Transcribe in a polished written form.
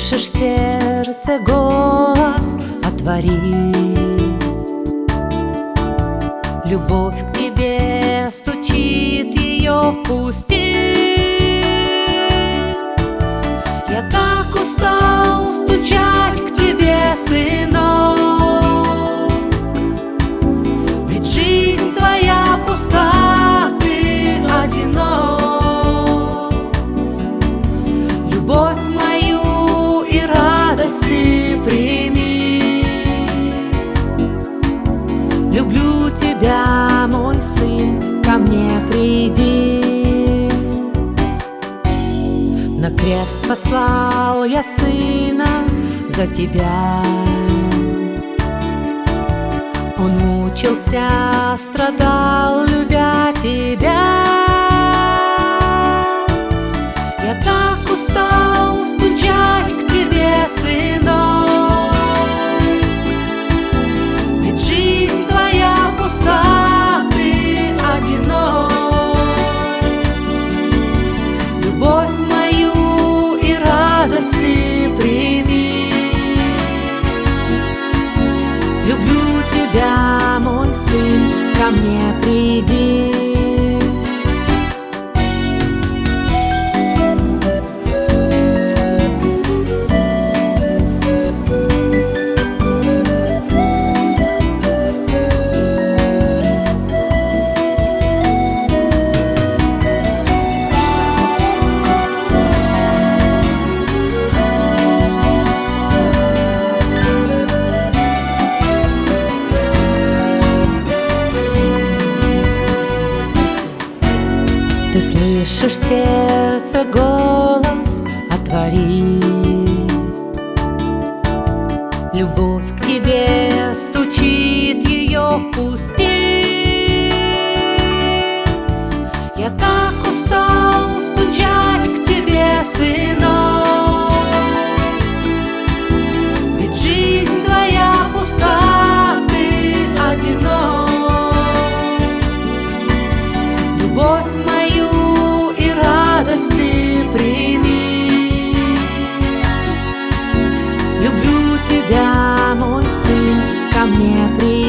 слышишь сердце голос, отвори. Любовь к тебе стучит, ее впусти. Я так устал стучать к тебе, сынок, ведь жизнь твоя пуста, ты одинок. Любовь мою и радость ты прими. Люблю тебя, мой сын, ко мне приди. На крест послал я сына за тебя. Он мучился, страдал, любя тебя. Я так устал стучать к тебе, сынок, ведь жизнь твоя пуста, ты одинок. Любовь мою и радость ты прими. Люблю тебя, мой сын, ко мне приди. Ты слышишь сердце голос, отвори. Любовь к тебе стучит, ее впусти. Я так устал стучать к тебе, сынок, ведь жизнь твоя пуста, ты одинок. Любовь мою и радость ты прими. Люблю тебя, мой сын, ко мне приди.